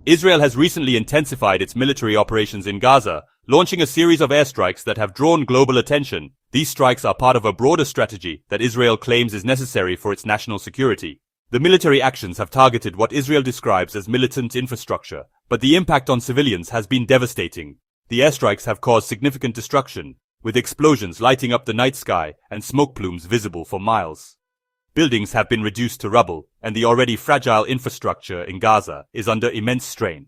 Israel has recently intensified its military operations in Gaza, launching a series of airstrikes that have drawn global attention. These strikes are part of a broader strategy that Israel claims is necessary for its national security. The military actions have targeted what Israel describes as militant infrastructure, but the impact on civilians has been devastating. The airstrikes have caused significant destruction, with explosions lighting up the night sky and smoke plumes visible for miles. Buildings have been reduced to rubble, and the already fragile infrastructure in Gaza is under immense strain.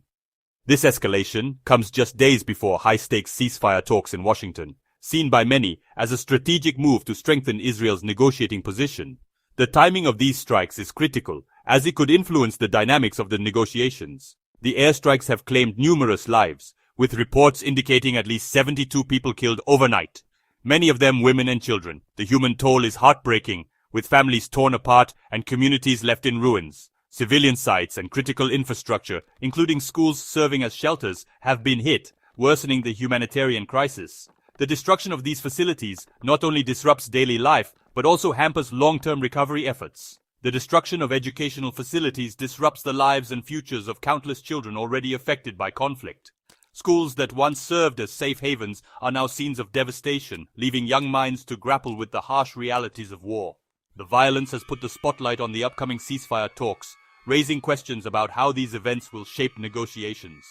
This escalation comes just days before high-stakes ceasefire talks in Washington, seen by many as a strategic move to strengthen Israel's negotiating position. The timing of these strikes is critical, as it could influence the dynamics of the negotiations. The airstrikes have claimed numerous lives, with reports indicating at least 72 people killed overnight, many of them women and children. The human toll is heartbreaking, with families torn apart and communities left in ruins. Civilian sites and critical infrastructure, including schools serving as shelters, have been hit, worsening the humanitarian crisis. The destruction of these facilities not only disrupts daily life, but also hampers long-term recovery efforts. The destruction of educational facilities disrupts the lives and futures of countless children already affected by conflict. Schools that once served as safe havens are now scenes of devastation, leaving young minds to grapple with the harsh realities of war. The violence has put the spotlight on the upcoming ceasefire talks, raising questions about how these events will shape negotiations.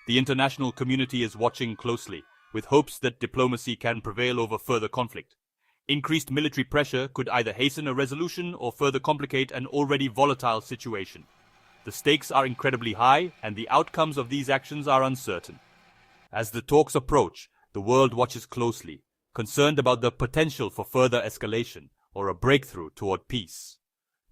The international community is watching closely, with hopes that diplomacy can prevail over further conflict. Increased military pressure could either hasten a resolution or further complicate an already volatile situation. The stakes are incredibly high, and the outcomes of these actions are uncertain. As the talks approach, the world watches closely, concerned about the potential for further escalation or a breakthrough toward peace.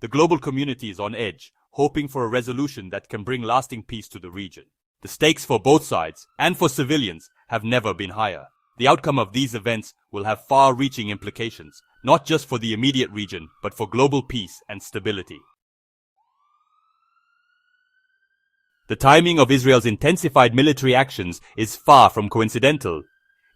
The global community is on edge, hoping for a resolution that can bring lasting peace to the region. The stakes for both sides, and for civilians, have never been higher. The outcome of these events will have far-reaching implications, not just for the immediate region, but for global peace and stability. The timing of Israel's intensified military actions is far from coincidental.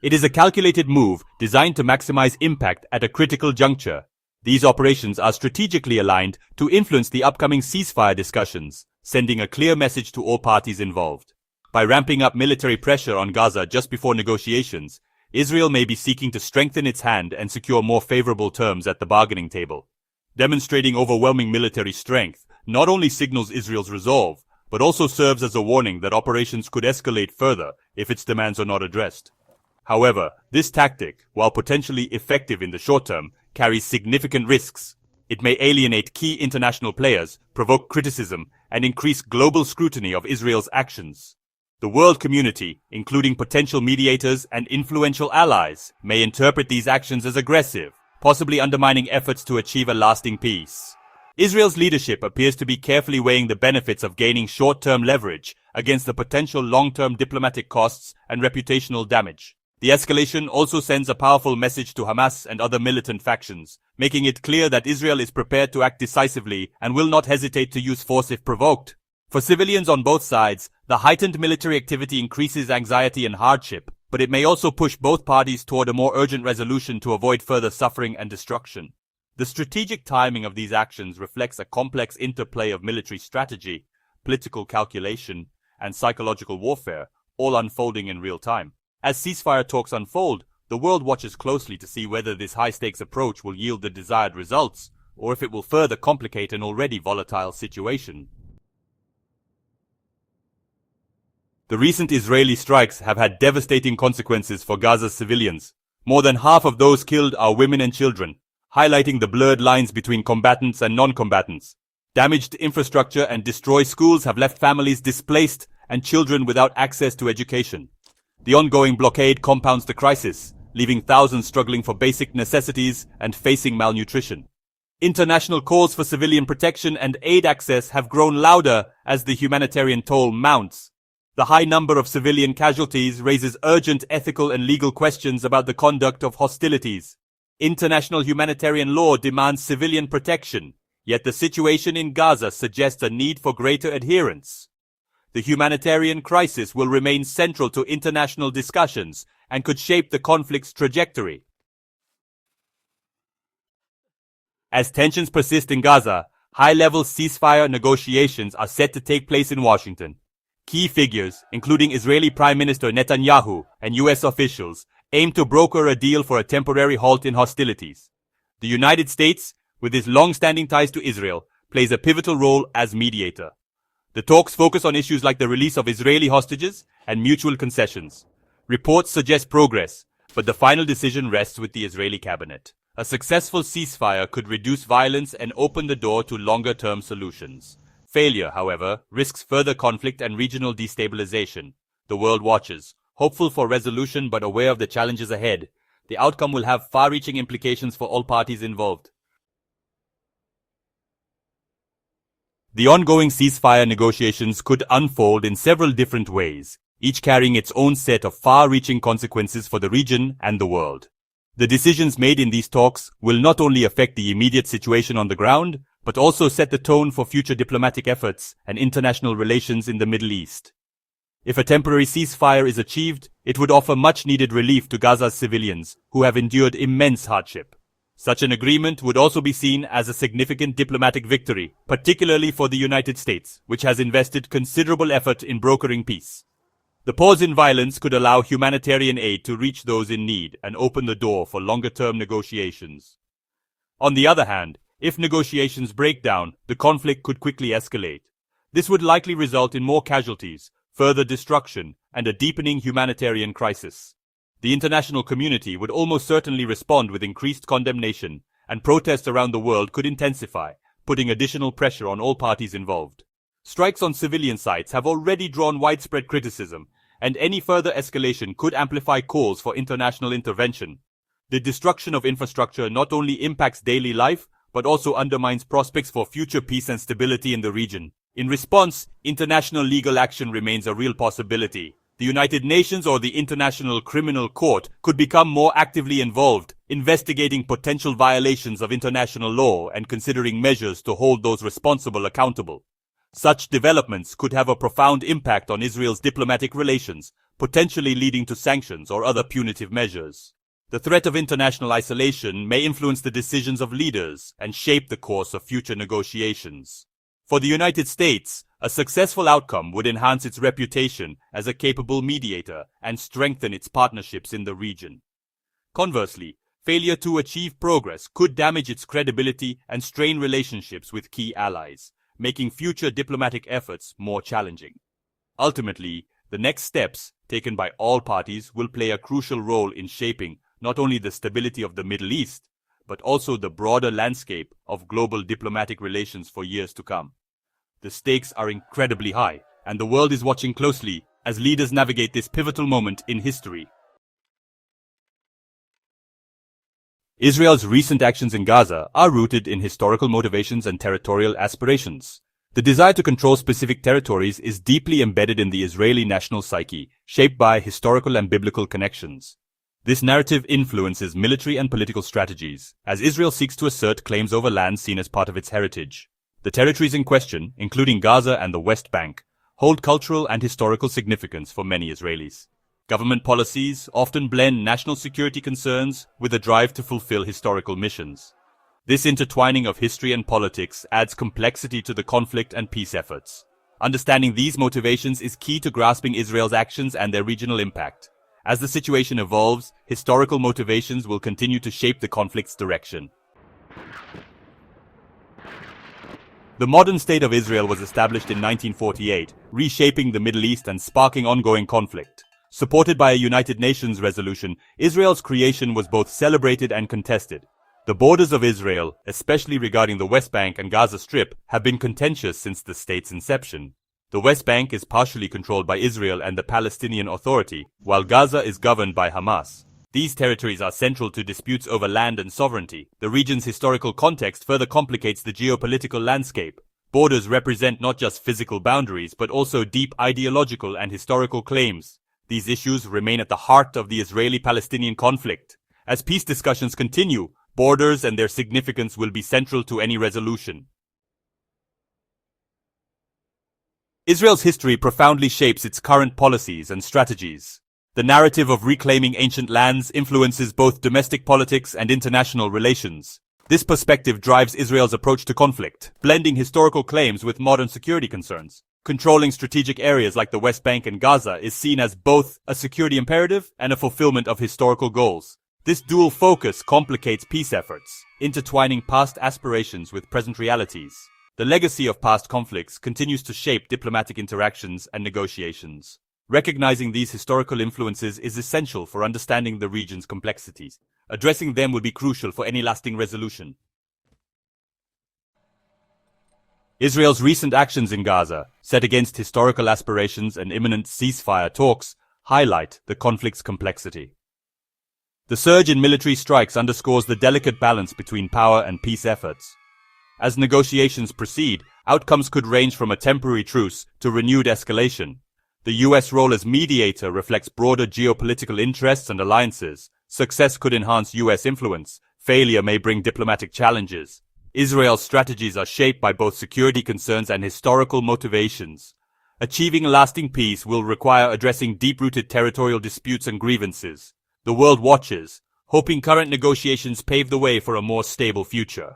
It is a calculated move designed to maximize impact at a critical juncture. These operations are strategically aligned to influence the upcoming ceasefire discussions, sending a clear message to all parties involved. By ramping up military pressure on Gaza just before negotiations, Israel may be seeking to strengthen its hand and secure more favorable terms at the bargaining table. Demonstrating overwhelming military strength not only signals Israel's resolve, but also serves as a warning that operations could escalate further if its demands are not addressed. However, this tactic, while potentially effective in the short term, carries significant risks. It may alienate key international players, provoke criticism, and increase global scrutiny of Israel's actions. The world community, including potential mediators and influential allies, may interpret these actions as aggressive, possibly undermining efforts to achieve a lasting peace. Israel's leadership appears to be carefully weighing the benefits of gaining short-term leverage against the potential long-term diplomatic costs and reputational damage. The escalation also sends a powerful message to Hamas and other militant factions, making it clear that Israel is prepared to act decisively and will not hesitate to use force if provoked. For civilians on both sides, the heightened military activity increases anxiety and hardship, but it may also push both parties toward a more urgent resolution to avoid further suffering and destruction. The strategic timing of these actions reflects a complex interplay of military strategy, political calculation, and psychological warfare, all unfolding in real time. As ceasefire talks unfold, the world watches closely to see whether this high-stakes approach will yield the desired results, or if it will further complicate an already volatile situation. The recent Israeli strikes have had devastating consequences for Gaza's civilians. More than half of those killed are women and children, highlighting the blurred lines between combatants and non-combatants. Damaged infrastructure and destroyed schools have left families displaced and children without access to education. The ongoing blockade compounds the crisis, leaving thousands struggling for basic necessities and facing malnutrition. International calls for civilian protection and aid access have grown louder as the humanitarian toll mounts. The high number of civilian casualties raises urgent ethical and legal questions about the conduct of hostilities. International humanitarian law demands civilian protection, yet the situation in Gaza suggests a need for greater adherence. The humanitarian crisis will remain central to international discussions and could shape the conflict's trajectory. As tensions persist in Gaza, high-level ceasefire negotiations are set to take place in Washington. Key figures, including Israeli Prime Minister Netanyahu and US officials, aim to broker a deal for a temporary halt in hostilities. The United States, with its long-standing ties to Israel, plays a pivotal role as mediator. The talks focus on issues like the release of Israeli hostages and mutual concessions. Reports suggest progress, but the final decision rests with the Israeli cabinet. A successful ceasefire could reduce violence and open the door to longer-term solutions. Failure, however, risks further conflict and regional destabilization. The world watches, hopeful for resolution but aware of the challenges ahead. The outcome will have far-reaching implications for all parties involved. The ongoing ceasefire negotiations could unfold in several different ways, each carrying its own set of far-reaching consequences for the region and the world. The decisions made in these talks will not only affect the immediate situation on the ground, but also set the tone for future diplomatic efforts and international relations in the Middle East. If a temporary ceasefire is achieved, it would offer much-needed relief to Gaza's civilians, who have endured immense hardship. Such an agreement would also be seen as a significant diplomatic victory, particularly for the United States, which has invested considerable effort in brokering peace. The pause in violence could allow humanitarian aid to reach those in need and open the door for longer-term negotiations. On the other hand, if negotiations break down, the conflict could quickly escalate. This would likely result in more casualties, further destruction, and a deepening humanitarian crisis. The international community would almost certainly respond with increased condemnation, and protests around the world could intensify, putting additional pressure on all parties involved. Strikes on civilian sites have already drawn widespread criticism, and any further escalation could amplify calls for international intervention. The destruction of infrastructure not only impacts daily life, but also undermines prospects for future peace and stability in the region. In response, international legal action remains a real possibility. The United Nations or the International Criminal Court could become more actively involved, investigating potential violations of international law and considering measures to hold those responsible accountable. Such developments could have a profound impact on Israel's diplomatic relations, potentially leading to sanctions or other punitive measures. The threat of international isolation may influence the decisions of leaders and shape the course of future negotiations. For the United States, a successful outcome would enhance its reputation as a capable mediator and strengthen its partnerships in the region. Conversely, failure to achieve progress could damage its credibility and strain relationships with key allies, making future diplomatic efforts more challenging. Ultimately, the next steps taken by all parties will play a crucial role in shaping not only the stability of the Middle East, but also the broader landscape of global diplomatic relations for years to come. The stakes are incredibly high, and the world is watching closely as leaders navigate this pivotal moment in history. Israel's recent actions in Gaza are rooted in historical motivations and territorial aspirations. The desire to control specific territories is deeply embedded in the Israeli national psyche, shaped by historical and biblical connections. This narrative influences military and political strategies, as Israel seeks to assert claims over land seen as part of its heritage. The territories in question, including Gaza and the West Bank, hold cultural and historical significance for many Israelis. Government policies often blend national security concerns with a drive to fulfill historical missions. This intertwining of history and politics adds complexity to the conflict and peace efforts. Understanding these motivations is key to grasping Israel's actions and their regional impact. As the situation evolves, historical motivations will continue to shape the conflict's direction. The modern state of Israel was established in 1948, reshaping the Middle East and sparking ongoing conflict. Supported by a United Nations resolution, Israel's creation was both celebrated and contested. The borders of Israel, especially regarding the West Bank and Gaza Strip, have been contentious since the state's inception. The West Bank is partially controlled by Israel and the Palestinian Authority, while Gaza is governed by Hamas. These territories are central to disputes over land and sovereignty. The region's historical context further complicates the geopolitical landscape. Borders represent not just physical boundaries, but also deep ideological and historical claims. These issues remain at the heart of the Israeli-Palestinian conflict. As peace discussions continue, borders and their significance will be central to any resolution. Israel's history profoundly shapes its current policies and strategies. The narrative of reclaiming ancient lands influences both domestic politics and international relations. This perspective drives Israel's approach to conflict, blending historical claims with modern security concerns. Controlling strategic areas like the West Bank and Gaza is seen as both a security imperative and a fulfillment of historical goals. This dual focus complicates peace efforts, intertwining past aspirations with present realities. The legacy of past conflicts continues to shape diplomatic interactions and negotiations. Recognizing these historical influences is essential for understanding the region's complexities. Addressing them will be crucial for any lasting resolution. Israel's recent actions in Gaza, set against historical aspirations and imminent ceasefire talks, highlight the conflict's complexity. The surge in military strikes underscores the delicate balance between power and peace efforts. As negotiations proceed, outcomes could range from a temporary truce to renewed escalation. The U.S. role as mediator reflects broader geopolitical interests and alliances. Success could enhance U.S. influence. Failure may bring diplomatic challenges. Israel's strategies are shaped by both security concerns and historical motivations. Achieving lasting peace will require addressing deep-rooted territorial disputes and grievances. The world watches, hoping current negotiations pave the way for a more stable future.